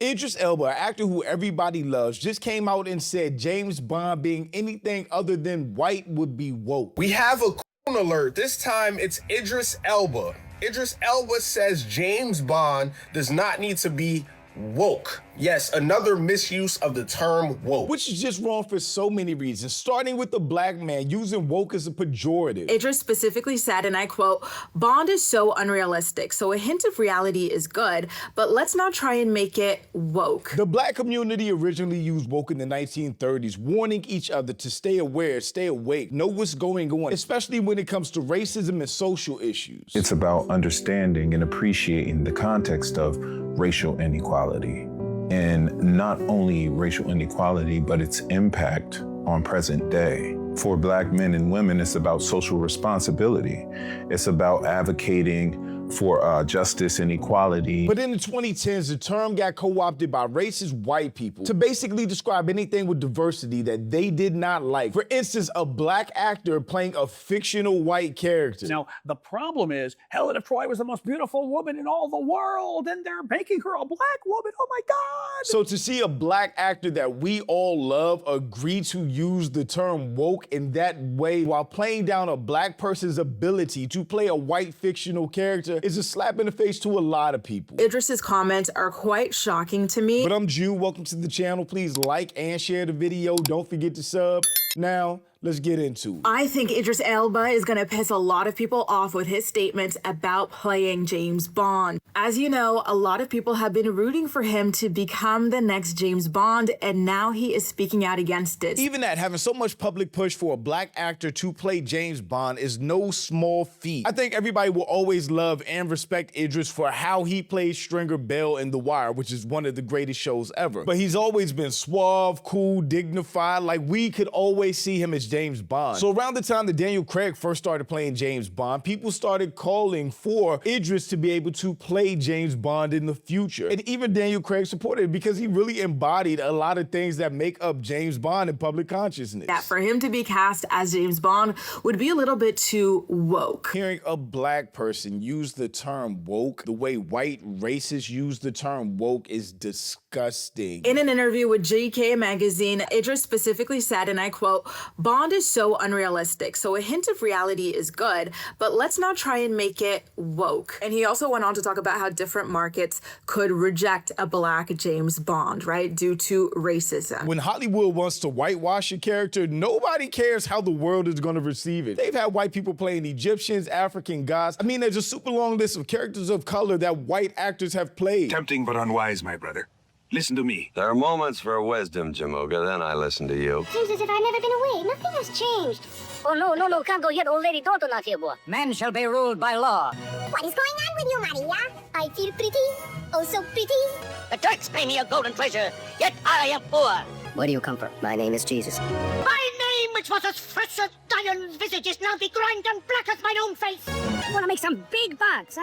Idris Elba, an actor who everybody loves, just came out and said James Bond being anything other than white would be woke. We have a coon alert. This time it's Idris Elba. Idris Elba says James Bond does not need to be woke. Yes, another misuse of the term woke. Which is just wrong for so many reasons, starting with the black man using woke as a pejorative. Idris specifically said, and I quote, "Bond is so unrealistic, so a hint of reality is good, but let's not try and make it woke." The black community originally used woke in the 1930s, warning each other to stay aware, stay awake, know what's going on, especially when it comes to racism and social issues. It's about understanding and appreciating the context of racial inequality. And not only racial inequality, but its impact on present day. For Black men and women, it's about social responsibility. It's about advocating for justice and equality. But in the 2010s, the term got co-opted by racist white people to basically describe anything with diversity that they did not like. For instance, a black actor playing a fictional white character. Now, the problem is, Helen of Troy was the most beautiful woman in all the world, and they're making her a black woman. Oh my God! So to see a black actor that we all love agree to use the term woke in that way while playing down a black person's ability to play a white fictional character is a slap in the face to a lot of people. Idris's comments are quite shocking to me. But I'm Jew, welcome to the channel. Please like and share the video. Don't forget to sub. Now, let's get into it. I think Idris Elba is gonna piss a lot of people off with his statements about playing James Bond. As you know, a lot of people have been rooting for him to become the next James Bond, and now he is speaking out against it. Even that, having so much public push for a black actor to play James Bond is no small feat. I think everybody will always love and respect Idris for how he played Stringer Bell in The Wire, which is one of the greatest shows ever. But he's always been suave, cool, dignified, like we could always see him as James Bond. So around the time that Daniel Craig first started playing James Bond, people started calling for Idris to be able to play James Bond in the future. And even Daniel Craig supported it because he really embodied a lot of things that make up James Bond in public consciousness. That for him to be cast as James Bond would be a little bit too woke. Hearing a black person use the term woke the way white racists use the term woke is disgusting. In an interview with GK magazine, Idris specifically said, and I quote, "Bond is so unrealistic, so a hint of reality is good, but let's not try and make it woke." And he also went on to talk about how different markets could reject a black James Bond, right, due to racism. When Hollywood wants to whitewash a character, nobody cares how the world is going to receive it. They've had white people playing Egyptians, African gods. I mean, there's a super long list of characters of color that white actors have played. Tempting but unwise, my brother. Listen to me. There are moments for wisdom, Jamoga, then I listen to you. Seems as if I've never been away. Nothing has changed. Oh, no, can't go yet. Old lady, don't knock here, boy. Men shall be ruled by law. What is going on with you, Maria? I feel pretty. Oh, so pretty. The Turks pay me a golden treasure, yet I am poor. Where do you come from? My name is Jesus. My name, which was as fresh as Dion's visage, is now begrimed and black as mine own face. I want to make some big bucks.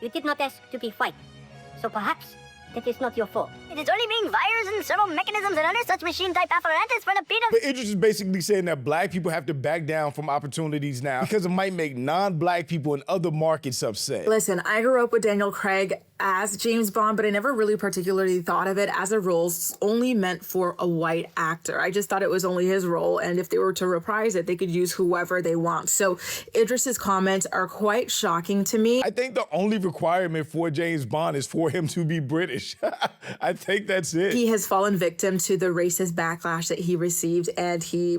You did not ask to be white. So perhaps that is not your fault. It is only being wires and servo mechanisms and other such machine-type apparatus for the peanut. But Idris is basically saying that black people have to back down from opportunities now because it might make non-black people in other markets upset. Listen, I grew up with Daniel Craig as James Bond, but I never really particularly thought of it as a role only meant for a white actor. I just thought it was only his role, and if they were to reprise it, they could use whoever they want. So Idris's comments are quite shocking to me. I think the only requirement for James Bond is for him to be British. I think that's it. He has fallen victim to the racist backlash that he received, and he,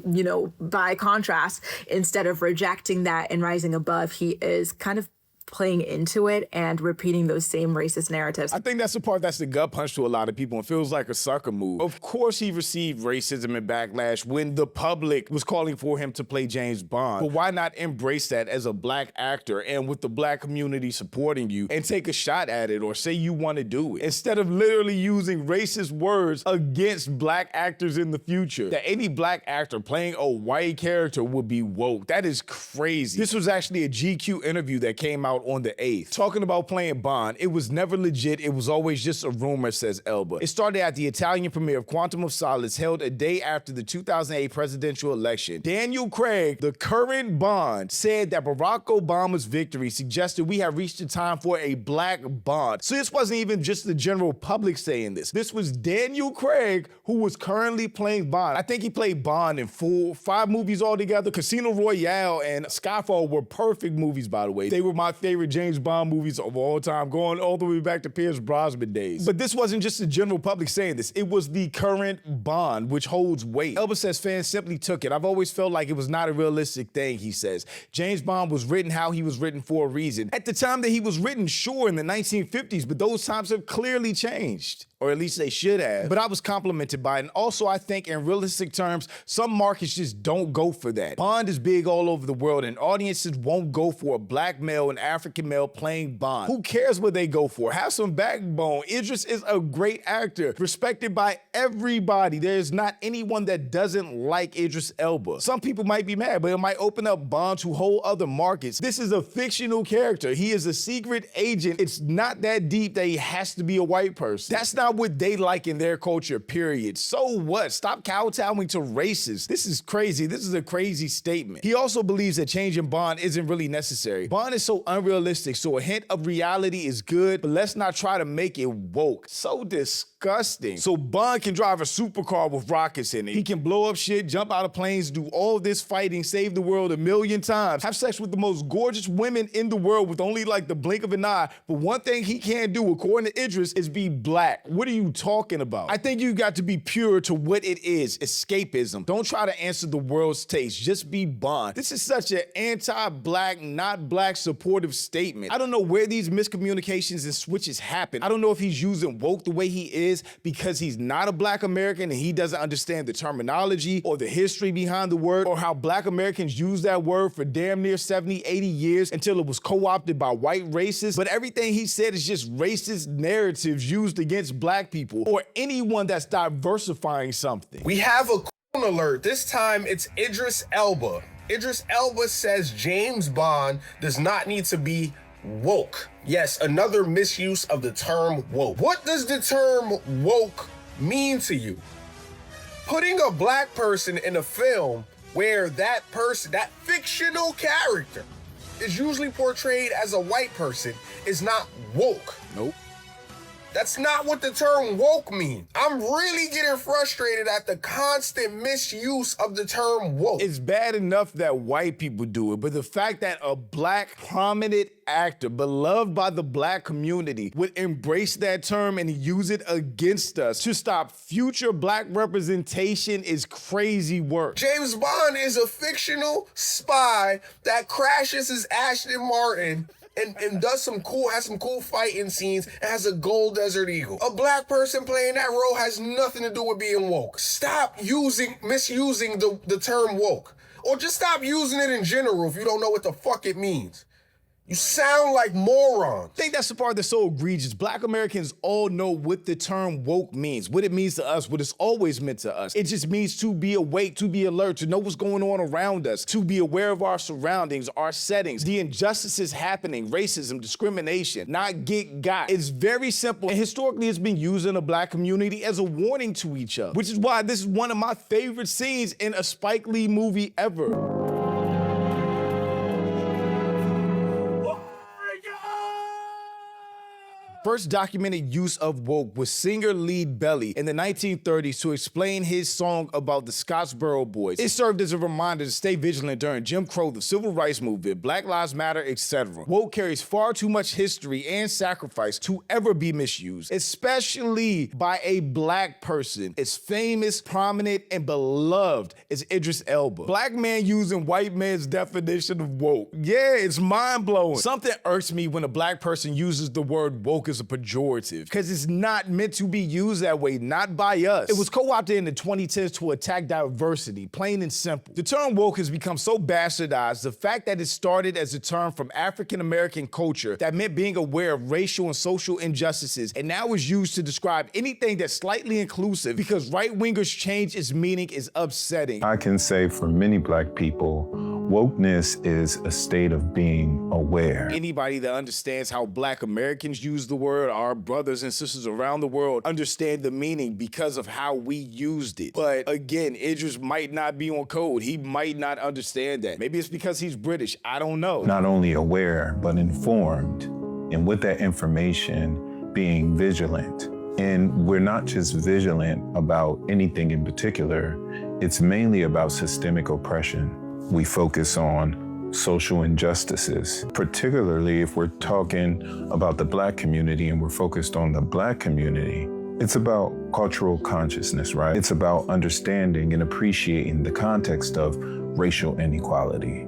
by contrast, instead of rejecting that and rising above, he is kind of playing into it and repeating those same racist narratives. I think that's the part that's the gut punch to a lot of people and feels like a sucker move. Of course he received racism and backlash when the public was calling for him to play James Bond. But why not embrace that as a black actor and with the black community supporting you and take a shot at it or say you want to do it instead of literally using racist words against black actors in the future. That any black actor playing a white character would be woke. That is crazy. This was actually a GQ interview that came out out on the 8th. Talking about playing Bond, it was never legit, it was always just a rumor, says Elba. It started at the Italian premiere of Quantum of Solace, held a day after the 2008 presidential election. Daniel Craig, the current Bond, said that Barack Obama's victory suggested we have reached the time for a black Bond. So this wasn't even just the general public saying this. This was Daniel Craig, who was currently playing Bond. I think he played Bond in 5 movies altogether. Casino Royale and Skyfall were perfect movies, by the way. They were my favorite James Bond movies of all time, going all the way back to Pierce Brosnan days. But this wasn't just the general public saying this. It was the current Bond, which holds weight. Elba says fans simply took it. I've always felt like it was not a realistic thing, he says. James Bond was written how he was written for a reason. At the time that he was written, sure, in the 1950s, but those times have clearly changed. Or at least they should have. But I was complimented by it. And also, I think in realistic terms, some markets just don't go for that. Bond is big all over the world, and audiences won't go for a black male and African male playing Bond. Who cares what they go for? Have some backbone. Idris is a great actor, respected by everybody. There's not anyone that doesn't like Idris Elba. Some people might be mad, but it might open up Bond to whole other markets. This is a fictional character. He is a secret agent. It's not that deep that he has to be a white person. That's not what they like in their culture, period. So what? Stop kowtowing to racists. This is crazy. This is a crazy statement. He also believes that changing Bond isn't really necessary. Bond is so unrealistic, so a hint of reality is good, but let's not try to make it woke. So disgusting. So Bond can drive a supercar with rockets in it. He can blow up shit, jump out of planes, do all this fighting, save the world 1,000,000 times, have sex with the most gorgeous women in the world with only like the blink of an eye. But one thing he can't do, according to Idris, is be black. What are you talking about? I think you got to be pure to what it is, escapism. Don't try to answer the world's taste. Just be Bond. This is such an anti-black, not black supportive statement. I don't know where these miscommunications and switches happen. I don't know if he's using woke the way he is because he's not a black American and he doesn't understand the terminology or the history behind the word, or how black Americans use that word for damn near 70, 80 years until it was co-opted by white racists. But everything he said is just racist narratives used against black people or anyone that's diversifying something. We have a alert. This time it's Idris Elba. Idris Elba says James Bond does not need to be woke. Yes, another misuse of the term woke. What does the term woke mean to you? Putting a black person in a film where that person, that fictional character, is usually portrayed as a white person is not woke. Nope. That's not what the term woke means. I'm really getting frustrated at the constant misuse of the term woke. It's bad enough that white people do it, but the fact that a black prominent actor beloved by the black community would embrace that term and use it against us to stop future black representation is crazy work. James Bond is a fictional spy that crashes his Aston Martin and has some cool fighting scenes and has a gold Desert Eagle. A black person playing that role has nothing to do with being woke. Stop misusing the term woke. Or just stop using it in general if you don't know what the fuck it means. You sound like morons. I think that's the part that's so egregious. Black Americans all know what the term woke means, what it means to us, what it's always meant to us. It just means to be awake, to be alert, to know what's going on around us, to be aware of our surroundings, our settings, the injustices happening, racism, discrimination, not get got. It's very simple, and historically it's been used in the black community as a warning to each other, which is why this is one of my favorite scenes in a Spike Lee movie ever. First documented use of woke was singer Lead Belly in the 1930s to explain his song about the Scottsboro Boys. It served as a reminder to stay vigilant during Jim Crow, the Civil Rights Movement, Black Lives Matter, etc. Woke carries far too much history and sacrifice to ever be misused, especially by a black person as famous, prominent, and beloved as Idris Elba. Black man using white man's definition of woke. Yeah, it's mind-blowing. Something irks me when a black person uses the word woke as a pejorative, because it's not meant to be used that way, not by us. It was co-opted in the 2010s to attack diversity, plain and simple. The term woke has become so bastardized, the fact that it started as a term from African-American culture that meant being aware of racial and social injustices, and now is used to describe anything that's slightly inclusive because right-wingers change its meaning is upsetting. I can say for many black people, Wokeness is a state of being aware. Anybody that understands how Black Americans use the word, our brothers and sisters around the world understand the meaning because of how we used it. But again, Idris might not be on code. He might not understand that. Maybe it's because he's British. I don't know. Not only aware, but informed. And with that information, being vigilant. And we're not just vigilant about anything in particular. It's mainly about systemic oppression. We focus on social injustices, particularly if we're talking about the Black community and we're focused on the Black community. It's about cultural consciousness, right? It's about understanding and appreciating the context of racial inequality.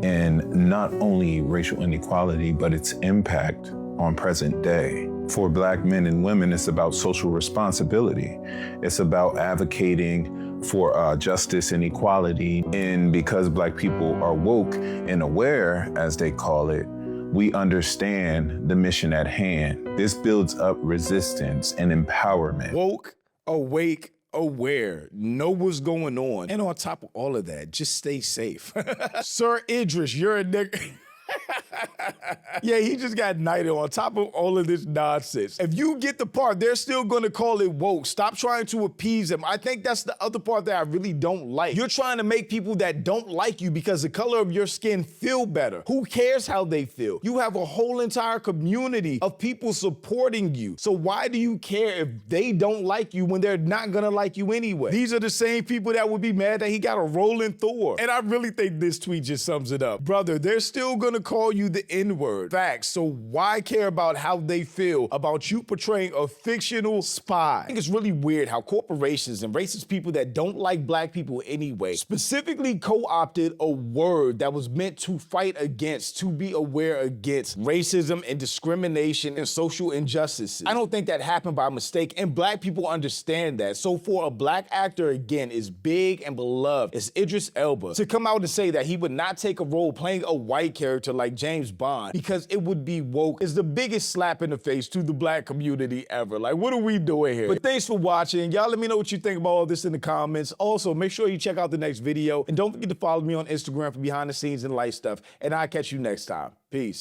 And not only racial inequality, but its impact on present day. For Black men and women, it's about social responsibility. It's about advocating for justice and equality. And because Black people are woke and aware, as they call it, we understand the mission at hand. This builds up resistance and empowerment. Woke, awake, aware, know what's going on. And on top of all of that, just stay safe. Sir Idris, you're a nigga. Yeah, he just got knighted on top of all of this nonsense. If you get the part, they're still gonna call it woke. Stop trying to appease them. I think that's the other part that I really don't like. You're trying to make people that don't like you because the color of your skin feel better. Who cares how they feel? You have a whole entire community of people supporting you. So why do you care if they don't like you when they're not gonna like you anyway? These are the same people that would be mad that he got a rolling Thor. And I really think this tweet just sums it up. Brother, they're still gonna call you the N-word. Facts. So why care about how they feel about you portraying a fictional spy? I think it's really weird how corporations and racist people that don't like Black people anyway specifically co-opted a word that was meant to fight against, to be aware against racism and discrimination and social injustices. I don't think that happened by mistake, and Black people understand that. So for a Black actor, again, is big and beloved, it's Idris Elba, to come out and say that he would not take a role playing a white character like James Bond because it would be woke is the biggest slap in the face to the Black community ever. Like, what are we doing here? But thanks for watching. Y'all let me know what you think about all this in the comments. Also, make sure you check out the next video, and don't forget to follow me on Instagram for behind the scenes and light stuff, and I'll catch you next time. Peace.